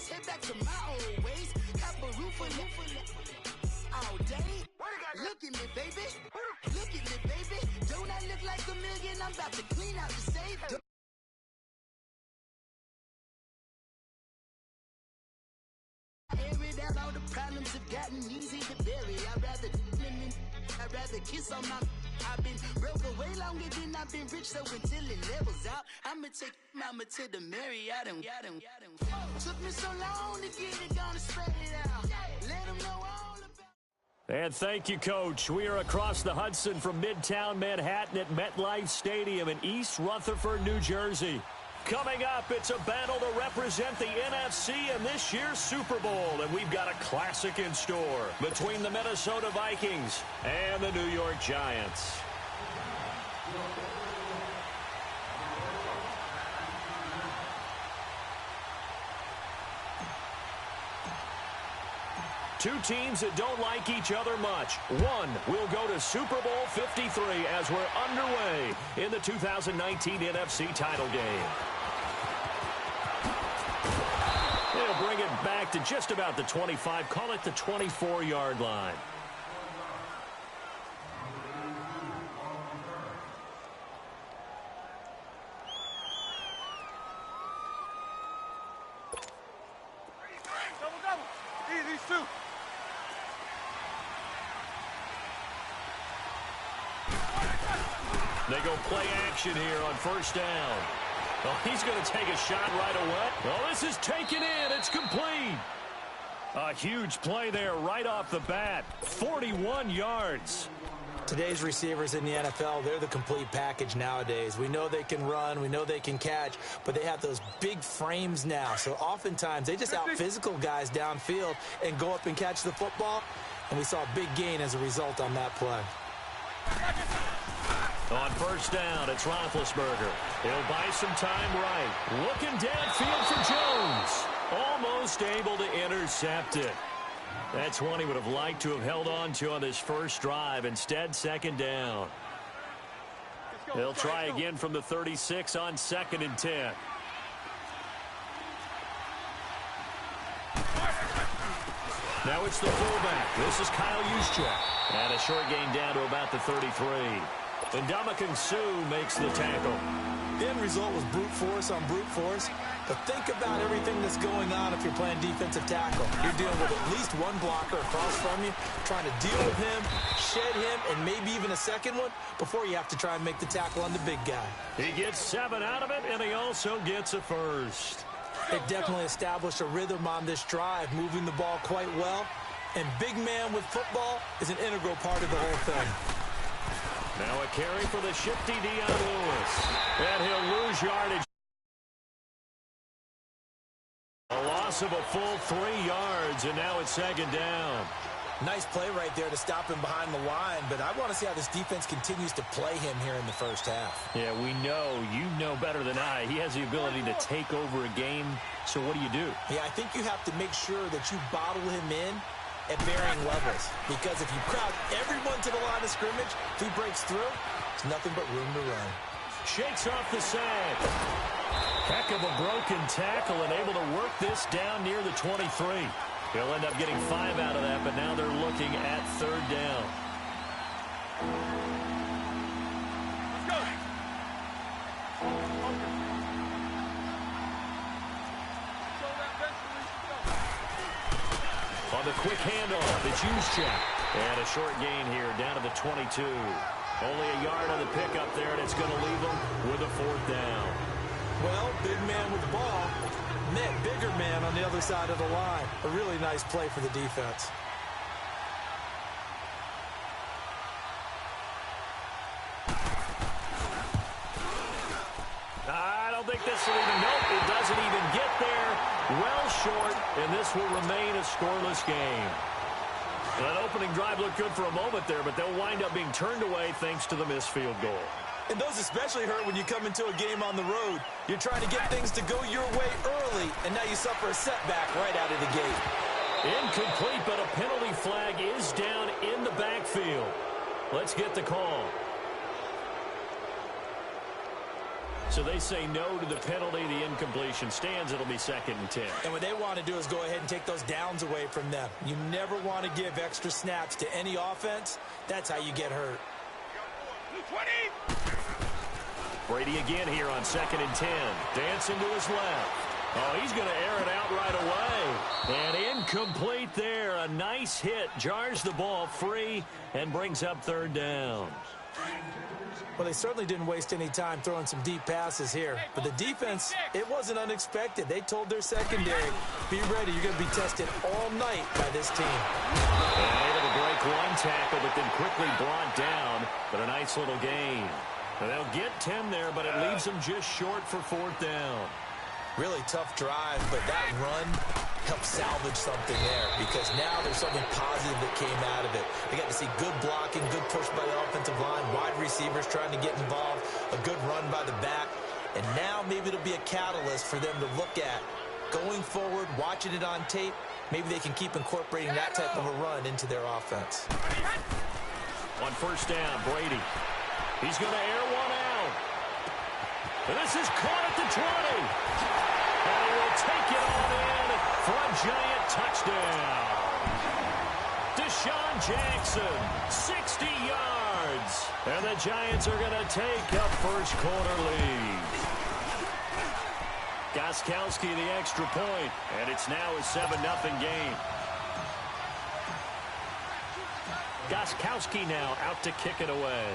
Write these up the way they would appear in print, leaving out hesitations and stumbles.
Head back to my old ways. Have a roof all day. Look at me, baby. Look at me, baby. Don't I look like a million? I'm about to clean out the safe. All the problems have gotten easy to bury. I'd rather kiss on my. I've been broke away longer than I've been rich, so until it levels out, I'ma take mama to the Marriott and took me so long to get it, gonna spread it out. Let them know all about. And thank you, Coach. We are across the Hudson from Midtown Manhattan at MetLife Stadium in East Rutherford, New Jersey. Coming up, it's a battle to represent the NFC in this year's Super Bowl, and we've got a classic in store between the Minnesota Vikings and the New York Giants. Two teams that don't like each other much. One will go to Super Bowl 53 as we're underway in the 2019 NFC title game. They'll bring it back to just about the 25, call it the 24-yard line. They go play action here on first down. Well, he's going to take a shot right away. Well, this is taken in. It's complete. A huge play there right off the bat. 41 yards. Today's receivers in the NFL, they're the complete package nowadays. We know they can run, we know they can catch, but they have those big frames now. So oftentimes they just out-physical guys downfield and go up and catch the football. And we saw a big gain as a result on that play. On first down, it's Roethlisberger. He'll buy some time right. Looking downfield for Jones. Almost able to intercept it. That's one he would have liked to have held on to on his first drive. Instead, second down. They'll try again from the 36 on 2nd and 10. Now it's the fullback. This is Kyle Juszczyk. And a short gain down to about the 33. And Ndamukong Suh makes the tackle. The end result was brute force on brute force. But think about everything that's going on if you're playing defensive tackle. You're dealing with at least one blocker across from you, trying to deal with him, shed him, and maybe even a second one before you have to try and make the tackle on the big guy. He gets 7 out of it, and he also gets a first. They've definitely established a rhythm on this drive, moving the ball quite well. And big man with football is an integral part of the whole thing. Now a carry for the shifty Dion Lewis. And he'll lose yardage. A loss of a full 3 yards, and now it's second down. Nice play right there to stop him behind the line, but I want to see how this defense continues to play him here in the first half. Yeah, we know. You know better than I. He has the ability to take over a game, so what do you do? Yeah, I think you have to make sure that you bottle him in at varying levels, because if you crowd everyone to the line of scrimmage, if he breaks through, there's nothing but room to run. Shakes off the sack. Heck of a broken tackle and able to work this down near the 23. He'll end up getting 5 out of that, but now they're looking at third down. Let's go. On the quick handoff, it's Juszczyk. And a short gain here down to the 22. Only a yard on the pickup there, and it's going to leave them with a 4th down. Well, big man with the ball met bigger man on the other side of the line. A really nice play for the defense. I don't think this will even, nope, it doesn't even get there. Well short, and this will remain a scoreless game. That opening drive looked good for a moment there, but they'll wind up being turned away thanks to the missed field goal. And those especially hurt when you come into a game on the road. You're trying to get things to go your way early, and now you suffer a setback right out of the gate. Incomplete, but a penalty flag is down in the backfield. Let's get the call. So they say no to the penalty. The incompletion stands. It'll be 2nd and 10. And what they want to do is go ahead and take those downs away from them. You never want to give extra snaps to any offense. That's how you get hurt. 20. Brady again here on 2nd and 10. Dancing to his left. Oh, he's going to air it out right away. And incomplete there. A nice hit. Jars the ball free and brings up 3rd down. Well, they certainly didn't waste any time throwing some deep passes here. But the defense, it wasn't unexpected. They told their secondary, be ready. You're going to be tested all night by this team. And able to break one tackle, but then quickly brought down. But a nice little gain. And they'll get 10 there, but it leaves them just short for 4th down. Really tough drive, but that run helped salvage something there because now there's something positive that came out of it. They got to see good blocking, good push by the offensive line, wide receivers trying to get involved, a good run by the back, and now maybe it'll be a catalyst for them to look at going forward, watching it on tape. Maybe they can keep incorporating that type of a run into their offense. On 1st down, Brady. He's going to air one out. And this is caught at the 20. And he will take it on in for a giant touchdown. Deshaun Jackson, 60 yards. And the Giants are going to take a first-quarter lead. Gostkowski the extra point, and it's now a 7-0 game. Gostkowski now out to kick it away.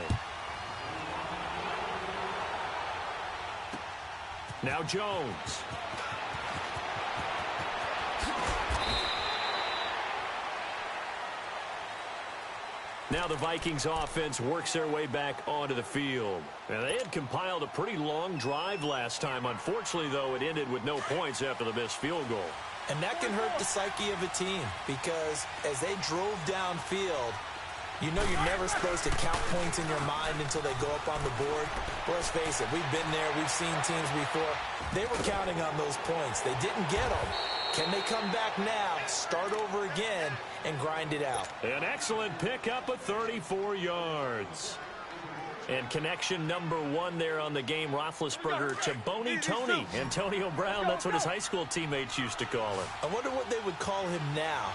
Now Jones. Now the Vikings offense works their way back onto the field. Now they had compiled a pretty long drive last time. Unfortunately, though, it ended with no points after the missed field goal. And that can hurt the psyche of a team because as they drove downfield, you know you're never supposed to count points in your mind until they go up on the board. But let's face it, we've been there. We've seen teams before. They were counting on those points. They didn't get them. Can they come back now, start over again, and grind it out? An excellent pickup of 34 yards. And connection number 1 there on the game, Roethlisberger to Boney Tony. Antonio Brown, that's what his high school teammates used to call him. I wonder what they would call him now.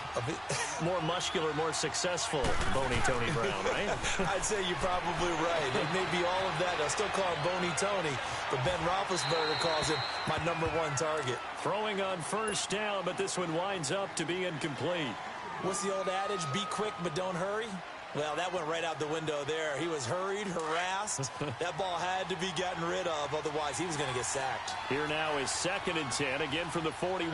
More muscular, more successful Boney Tony Brown, right? I'd say you're probably right. It may be all of that. I'll still call him Boney Tony, but Ben Roethlisberger calls him my number 1 target. Throwing on 1st down, but this one winds up to be incomplete. What's the old adage? Be quick, but don't hurry? Well, that went right out the window there. He was hurried, harassed. That ball had to be gotten rid of, otherwise he was going to get sacked. Here now is 2nd and 10, again from the 41.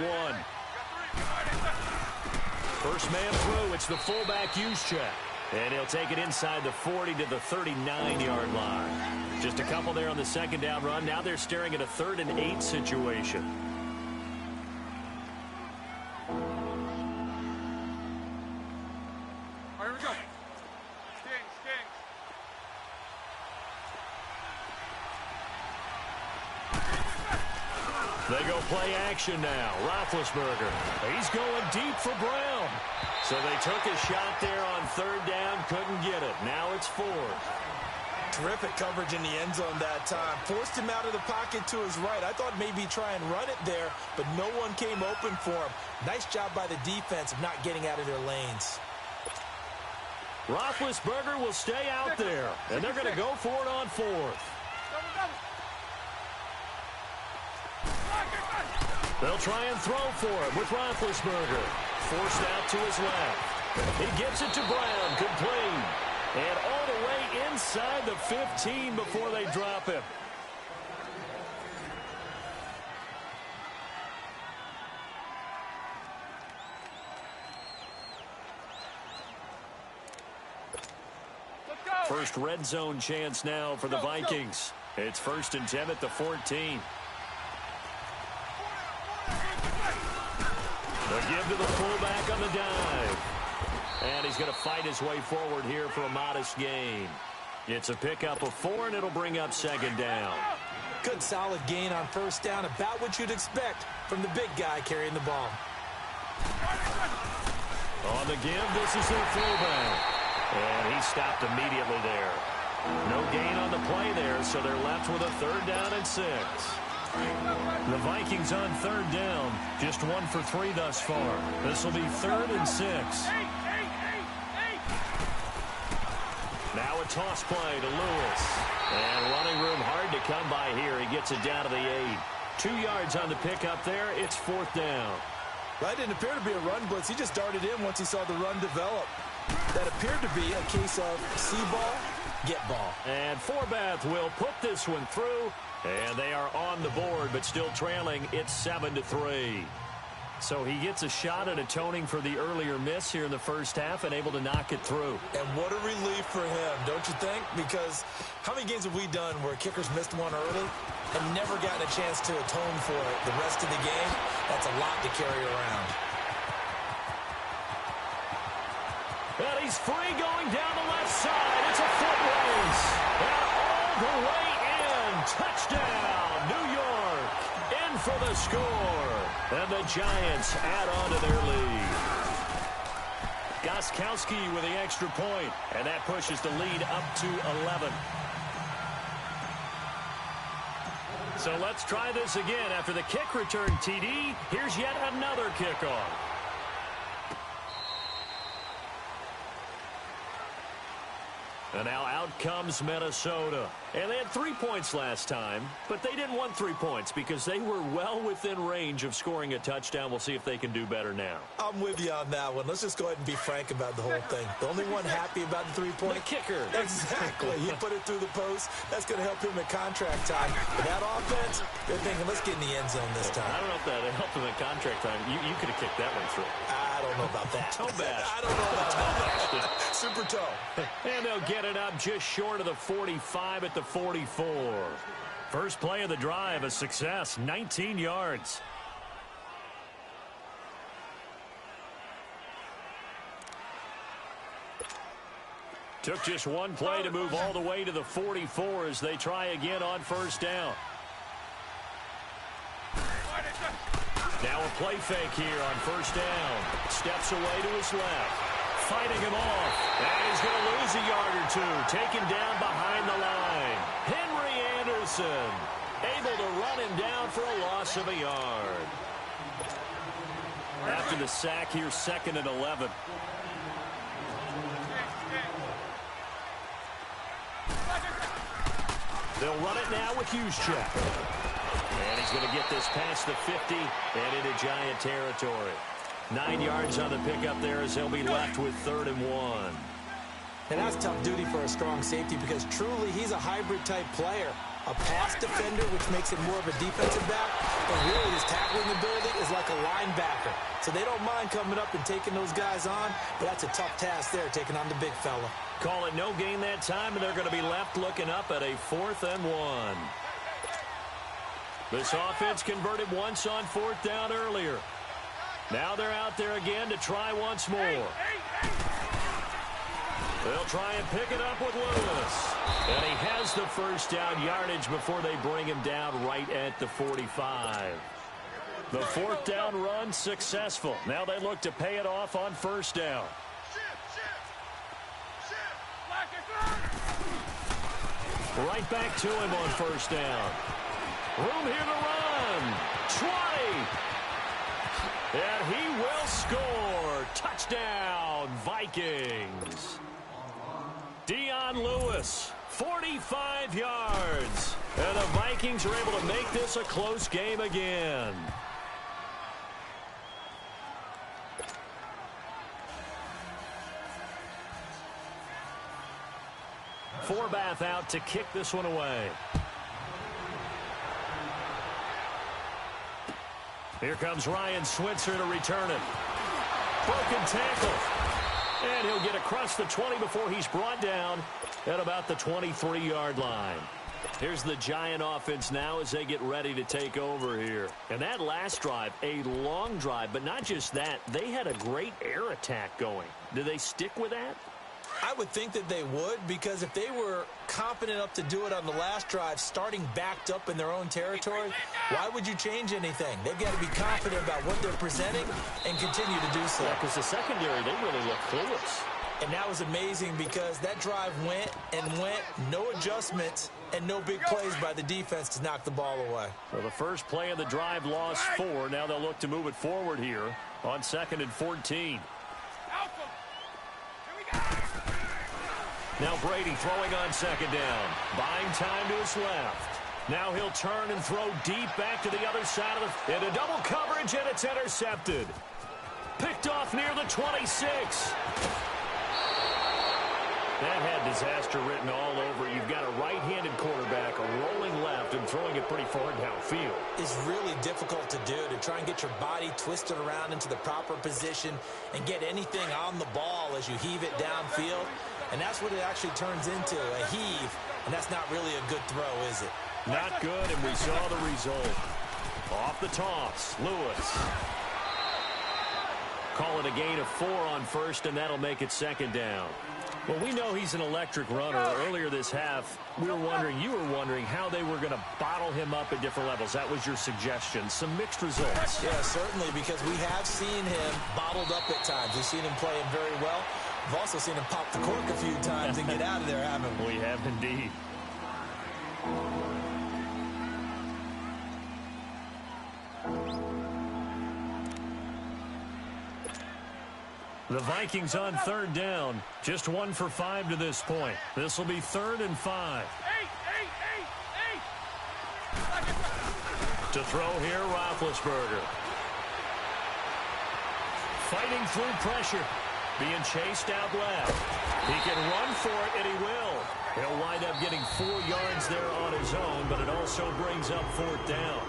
First man through, it's the fullback Juszczyk. And he'll take it inside the 40 to the 39-yard line. Just a couple there on the 2nd down run. Now they're staring at a 3rd and 8 situation. All right, here we go. They go play action now. Roethlisberger. He's going deep for Brown. So they took a shot there on 3rd down. Couldn't get it. Now it's 4th. Terrific coverage in the end zone that time. Forced him out of the pocket to his right. I thought maybe try and run it there, but no one came open for him. Nice job by the defense of not getting out of their lanes. Roethlisberger will stay out there, and they're going to go for it on 4th. They'll try and throw for it with Roethlisberger. Forced out to his left. He gets it to Brown, complete. And all the way inside the 15 before they drop him. First red zone chance now for the Vikings. It's 1st and 10 at the 14. The give to the fullback on the dive. And he's going to fight his way forward here for a modest gain. It's a pickup of 4, and it'll bring up 2nd down. Good solid gain on 1st down, about what you'd expect from the big guy carrying the ball. On the give, this is their fullback. And he stopped immediately there. No gain on the play there, so they're left with a 3rd down and 6. The Vikings on 3rd down, just 1 for 3 thus far. This will be 3rd and 6. Now a toss play to Lewis. And running room hard to come by here. He gets it down to the 8. 2 yards on the pickup there. It's 4th down. That didn't appear to be a run blitz. He just darted in once he saw the run develop. That appeared to be a case of see ball, get ball. And Forbath will put this one through. And they are on the board, but still trailing. It's 7-3. So he gets a shot at atoning for the earlier miss here in the first half and able to knock it through. And what a relief for him, don't you think? Because how many games have we done where kickers missed one early and never gotten a chance to atone for it the rest of the game? That's a lot to carry around. And he's free going down the left side. It's a foot race. And all the way in. Touchdown, New York. In for the score. And the Giants add on to their lead. Gostkowski with the extra point. And that pushes the lead up to 11. So let's try this again. After the kick return, TD, here's yet another kickoff. And now out comes Minnesota. And they had 3 points last time, but they didn't want 3 points because they were well within range of scoring a touchdown. We'll see if they can do better now. I'm with you on that one. Let's just go ahead and be frank about the whole thing. The only one happy about the 3-point? The kicker. Exactly. He put it through the post. That's going to help him at contract time. But that offense, they're thinking, let's get in the end zone this time. I don't know if that helped him at contract time. You could have kicked that one through. I don't know about that. Toe bash. I don't know about that. Super toe. And they'll get it up just short of the 45 at the 44. First play of the drive, a success, 19 yards. Took just one play to move all the way to the 44 as they try again on first down. Now a play fake here on first down. Steps away to his left. Fighting him off. And he's going to lose a yard or two. Taken down behind the line. Henry Anderson able to run him down for a loss of a yard. After the sack here, 2nd and 11. They'll run it now with Juszczyk. And he's going to get this past the 50 and into Giant territory. 9 yards on the pickup there as they'll be left with 3rd and 1. And that's tough duty for a strong safety because truly he's a hybrid type player. A pass defender, which makes him more of a defensive back, but really his tackling ability is like a linebacker. So they don't mind coming up and taking those guys on, but that's a tough task there, taking on the big fella. Call it no gain that time, and they're going to be left looking up at a 4th and 1. This offense converted once on 4th down earlier. Now they're out there again to try once more. They'll try and pick it up with Lewis. And he has the first down yardage before they bring him down right at the 45. The 4th down run successful. Now they look to pay it off on first down. Right back to him on first down. Room here to run. 20. And he will score. Touchdown, Vikings. Dion Lewis, 45 yards. And the Vikings are able to make this a close game again. Forbath out to kick this one away. Here comes Ryan Switzer to return it. Broken tackle. And he'll get across the 20 before he's brought down at about the 23-yard line. Here's the Giant offense now as they get ready to take over here. And that last drive, a long drive, but not just that. They had a great air attack going. Do they stick with that? I would think that they would, because if they were confident enough to do it on the last drive, starting backed up in their own territory, why would you change anything? They've got to be confident about what they're presenting and continue to do so. Yeah, because the secondary, they really look clueless. And that was amazing because that drive went and went, no adjustments, and no big plays by the defense to knock the ball away. So the first play of the drive lost 4. Now they'll look to move it forward here on 2nd and 14. Now Brady throwing on 2nd down. Buying time to his left. Now he'll turn and throw deep back to the other side of the... Into double coverage, and it's intercepted. Picked off near the 26. That had disaster written all over. You've got a right-handed quarterback, a rolling left, and throwing it pretty far downfield. It's really difficult to do, to try and get your body twisted around into the proper position and get anything on the ball as you heave it downfield. And that's what it actually turns into, a heave. And that's not really a good throw, is it? Not good, and we saw the result. Off the toss, Lewis. Call it a gain of 4 on 1st, and that'll make it 2nd down. Well, we know he's an electric runner. Earlier this half, you were wondering how they were going to bottle him up at different levels. That was your suggestion. Some mixed results. Yeah, certainly, because we have seen him bottled up at times. We've seen him playing very well. We've also seen him pop the cork a few times and get out of there, haven't we? We have indeed. The Vikings on 3rd down. Just 1 for 5 to this point. This will be 3rd and 5. To throw here, Roethlisberger. Fighting through pressure. Being chased out left. He can run for it, and he will. He'll wind up getting 4 yards there on his own, but it also brings up 4th down.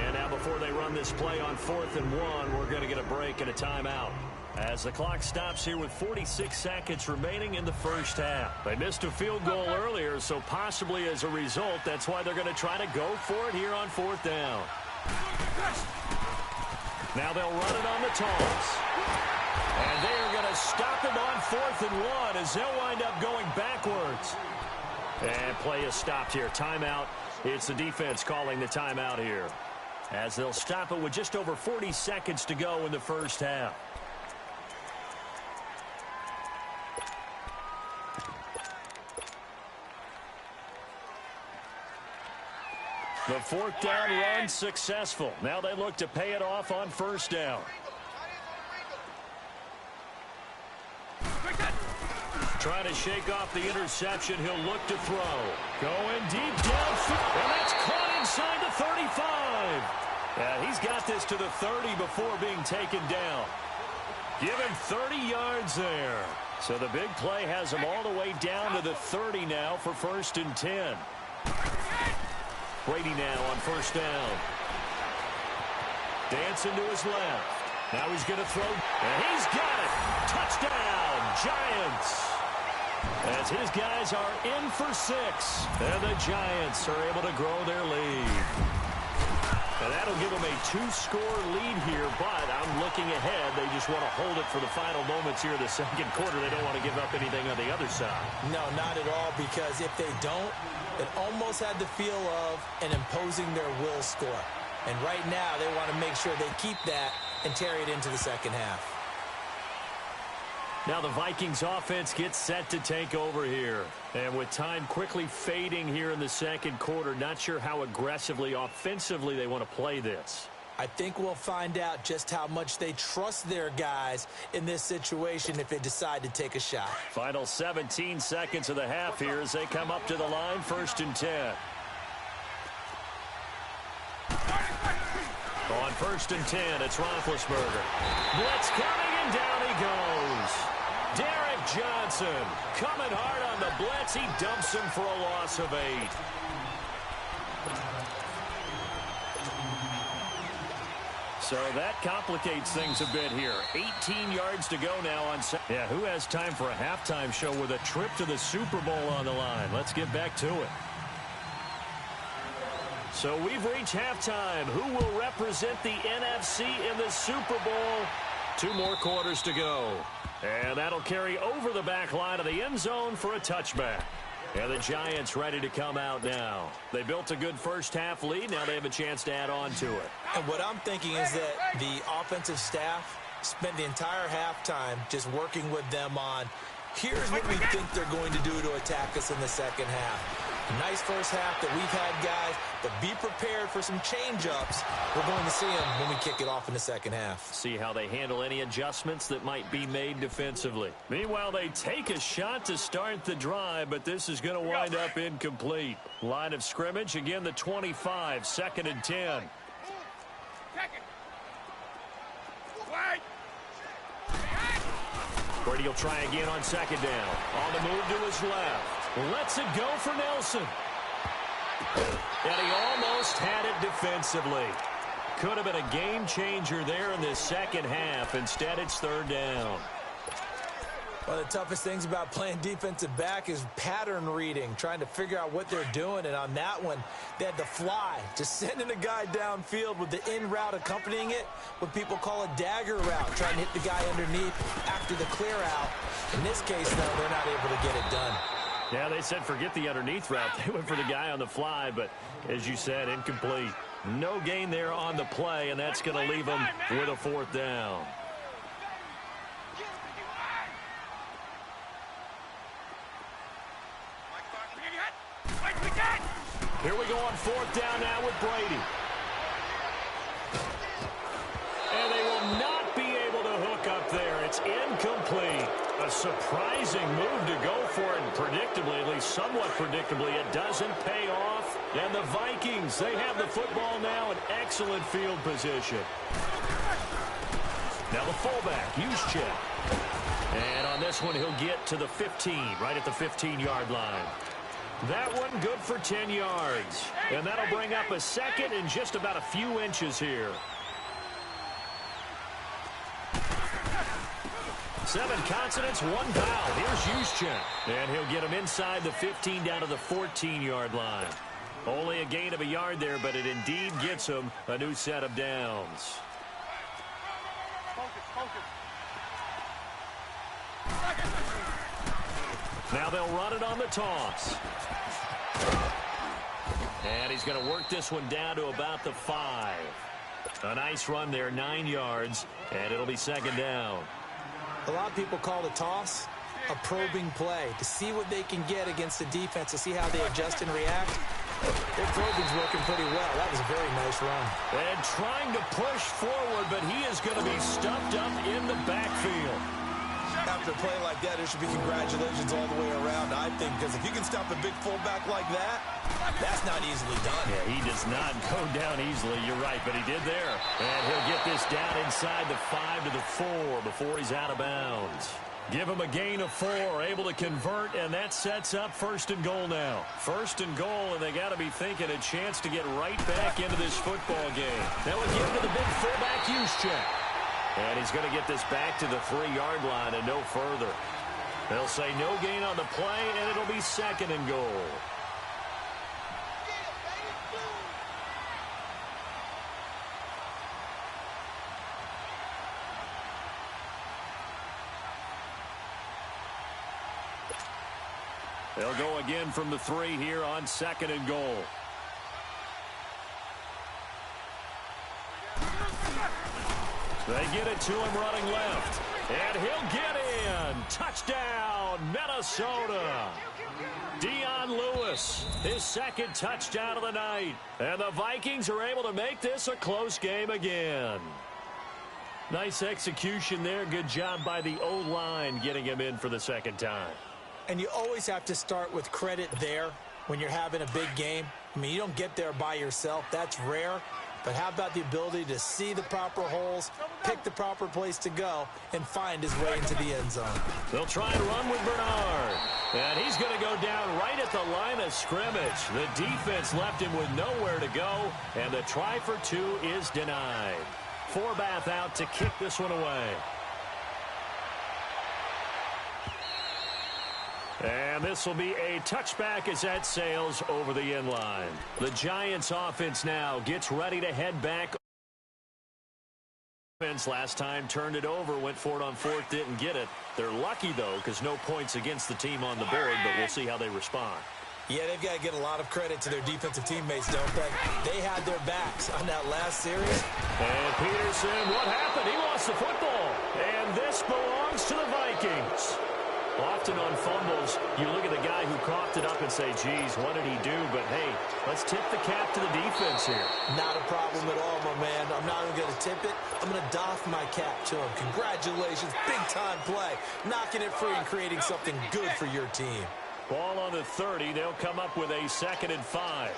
And now before they run this play on 4th and 1, we're going to get a break and a timeout. As the clock stops here with 46 seconds remaining in the first half. They missed a field goal earlier, so possibly as a result, that's why they're going to try to go for it here on 4th down. Now they'll run it on the toss. And they are going to stop him on 4th and 1 as they'll wind up going backwards. And play is stopped here. Timeout. It's the defense calling the timeout here, as they'll stop it with just over 40 seconds to go in the first half. The 4th down run successful. Now they look to pay it off on 1st down. Trying to shake off the interception. He'll look to throw. Going deep downfield. And that's caught inside the 35. Yeah, he's got this to the 30 before being taken down. Give him 30 yards there. So the big play has him all the way down to the 30 now for 1st and 10. Brady now on 1st down. Dancing to his left. Now he's going to throw. And he's got it. Touchdown, Giants. As his guys are in for 6. And the Giants are able to grow their lead. And that'll give them a 2-score lead here, but I'm looking ahead. They just want to hold it for the final moments here in the 2nd quarter. They don't want to give up anything on the other side. No, not at all, because if they don't, it almost had the feel of an imposing their will score. And right now, they want to make sure they keep that and carry it into the 2nd half. Now the Vikings offense gets set to take over here. And with time quickly fading here in the 2nd quarter, not sure how aggressively, offensively they want to play this. I think we'll find out just how much they trust their guys in this situation if they decide to take a shot. Final 17 seconds of the half here as they come up to the line, 1st and 10. On 1st and 10, it's Roethlisberger. Blitz coming, and down he goes. Derek Johnson coming hard on the blitz. He dumps him for a loss of 8. So that complicates things a bit here. 18 yards to go now on... Yeah, who has time for a halftime show with a trip to the Super Bowl on the line? Let's get back to it. So we've reached halftime. Who will represent the NFC in the Super Bowl? 2 more quarters to go. And that'll carry over the back line of the end zone for a touchback. And the Giants ready to come out now. They built a good first-half lead. Now they have a chance to add on to it. And what I'm thinking is that the offensive staff spent the entire halftime just working with them on, here's what we think they're going to do to attack us in the second half. Nice first half that we've had, guys, but be prepared for some change-ups. We're going to see them when we kick it off in the second half. See how they handle any adjustments that might be made defensively. Meanwhile, they take a shot to start the drive, but this is going to wind up incomplete. Line of scrimmage, again, the 25, 2nd and 10. Brady will try again on 2nd down. On the move to his left. Lets it go for Nelson. And he almost had it defensively. Could have been a game changer there in this second half. Instead, it's 3rd down. One of the toughest things about playing defensive back is pattern reading, trying to figure out what they're doing. And on that one, they had the fly, just sending a guy downfield with the in route accompanying it, what people call a dagger route, trying to hit the guy underneath after the clear out. In this case, though, they're not able to get it done. Yeah, they said forget the underneath route. They went for the guy on the fly, but as you said, incomplete. No gain there on the play, and that's going to leave them with a 4th down. Here we go on 4th down now with Brady. And they will not be able to hook up there. It's incomplete. A surprising move to go for it, and predictably, at least somewhat predictably, it doesn't pay off. And the Vikings, they have the football now in excellent field position. Now the fullback, Juszczyk. And on this one, he'll get to the 15, right at the 15-yard line. That one good for 10 yards. And that'll bring up a 2nd and just about a few inches here. 7 consonants, 1 vowel. Here's Juszczyk. And he'll get him inside the 15 down to the 14-yard line. Only a gain of a yard there, but it indeed gets him a new set of downs. Now they'll run it on the toss. And he's going to work this one down to about the 5. A nice run there, 9 yards, and it'll be 2nd down. A lot of people call the toss a probing play, to see what they can get against the defense, to see how they adjust and react. Their probing's working pretty well. That was a very nice run. And trying to push forward, but he is going to be stuffed up in the backfield. After a play like that, there should be congratulations all the way around, I think, because if you can stop a big fullback like that, that's not easily done. Yeah, he does not go down easily. You're right, but he did there. And he'll get this down inside the 5 to the 4 before he's out of bounds. Give him a gain of 4, able to convert, and that sets up 1st and goal now. 1st and goal, and they got to be thinking a chance to get right back into this football game. Now we'll give to the big fullback, Juszczyk. And he's going to get this back to the 3-yard line and no further. They'll say no gain on the play, and it'll be 2nd and goal. They'll go again from the 3 here on 2nd and goal. They get it to him running left. And he'll get in. Touchdown, Minnesota. Dion Lewis, his 2nd touchdown of the night. And the Vikings are able to make this a close game again. Nice execution there. Good job by the O-line getting him in for the 2nd time. And you always have to start with credit there when you're having a big game. I mean, you don't get there by yourself. That's rare. But how about the ability to see the proper holes, pick the proper place to go, and find his way into the end zone? They'll try and run with Bernard. And he's going to go down right at the line of scrimmage. The defense left him with nowhere to go, and the try for 2 is denied. Forbath out to kick this one away. And this will be a touchback as that sails over the end line. The Giants offense now gets ready to head back defense last time turned it over, went for it on fourth, didn't get it. They're lucky, though, because no points against the team on the board, but we'll see how they respond. Yeah, they've got to get a lot of credit to their defensive teammates, don't they? They had their backs on that last series. And Peterson, what happened? He lost the football. And this belongs to the Vikings. Often on fumbles, you look at the guy who coughed it up and say, geez, what did he do? But, hey, let's tip the cap to the defense here. Not a problem at all, my man. I'm not even going to tip it. I'm going to doff my cap to him. Congratulations, big-time play. Knocking it free and creating something good for your team. Ball on the 30. They'll come up with a 2nd and 5.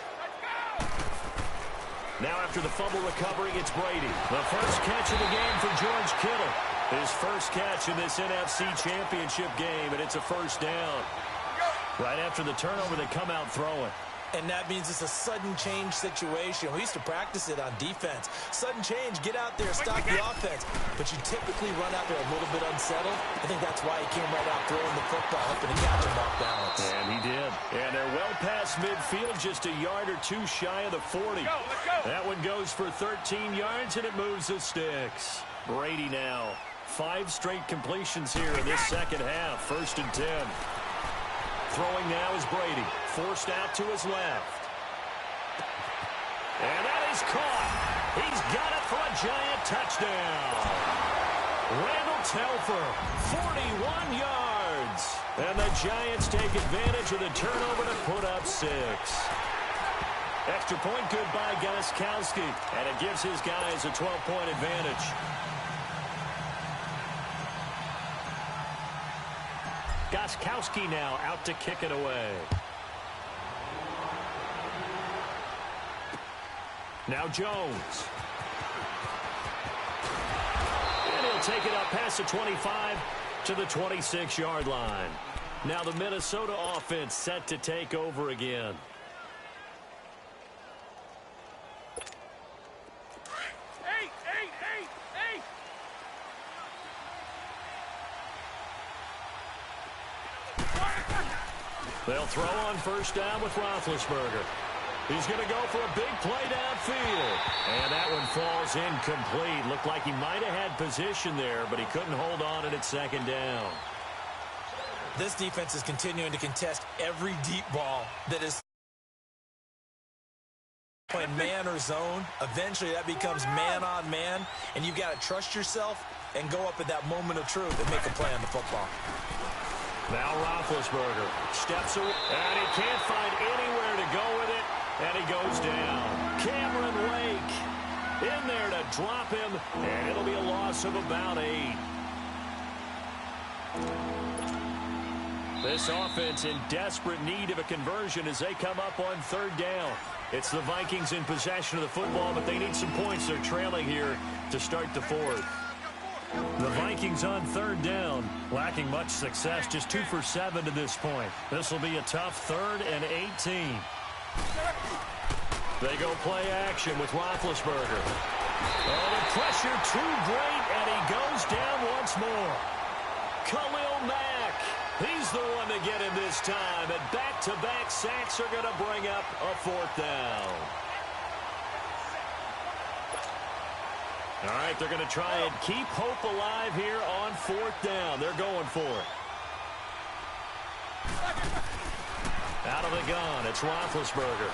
Now after the fumble recovery, it's Brady. The first catch of the game for George Kittle. His first catch in this NFC Championship game, and it's a first down. Right after the turnover, they come out throwing. And that means it's a sudden change situation. We used to practice it on defense. Sudden change, get out there, stop the offense. But you typically run out there a little bit unsettled. I think that's why he came right out throwing the football, hoping to catch him off balance. And he did. And they're well past midfield, just a yard or two shy of the 40. Let's go. That one goes for 13 yards, and it moves the sticks. Brady now. 5 straight completions here in this second half. 1st and 10. Throwing now is Brady. Forced out to his left. And that is caught. He's got it for a giant touchdown. Randall Telfer, 41 yards. And the Giants take advantage of the turnover to put up 6. Extra point good by Gostkowski. And it gives his guys a 12-point advantage. Gostkowski now out to kick it away. Now Jones. And he'll take it up past the 25 to the 26-yard line. Now the Minnesota offense set to take over again. They'll throw on first down with Roethlisberger. He's going to go for a big play downfield. And that one falls incomplete. Looked like he might have had position there, but he couldn't hold on at 2nd down. This defense is continuing to contest every deep ball that is playing man or zone. Eventually that becomes man on man, and you've got to trust yourself and go up at that moment of truth and make a play on the football. Now Roethlisberger steps away, and he can't find anywhere to go with it, and he goes down. Cameron Wake in there to drop him, and it'll be a loss of about 8. This offense in desperate need of a conversion as they come up on 3rd down. It's the Vikings in possession of the football, but they need some points. They're trailing here to start the 4th. The Vikings on 3rd down, lacking much success, just 2 for 7 to this point. This will be a tough 3rd and 18. They go play action with Roethlisberger. Oh, the pressure too great, and he goes down once more. Khalil Mack, he's the one to get him this time, and back-to-back sacks are going to bring up a 4th down. All right, they're going to try and keep hope alive here on 4th down. They're going for it. Out of the gun, it's Roethlisberger.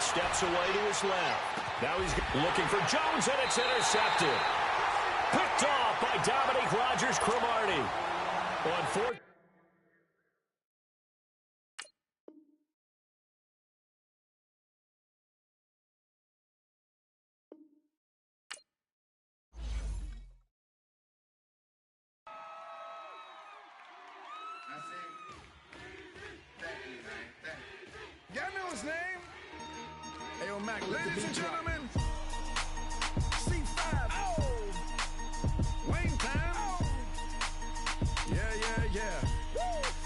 Steps away to his left. Now he's looking for Jones, and it's intercepted. Picked off by Dominique Rodgers-Cromartie. On 4th. Y'all know his name? Hey, yo, Mac, ladies and gentlemen, C5. Oh. Wayne time. Oh. Yeah.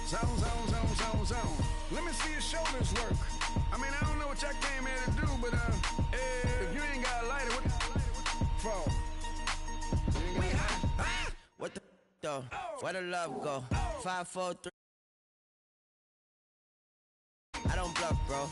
Zone. Let me see your shoulders work. I mean, I don't know what y'all came here to do, but if you ain't got a lighter, what for? What the though? Where the love go? 5, 4, 3. I don't bluff, bro.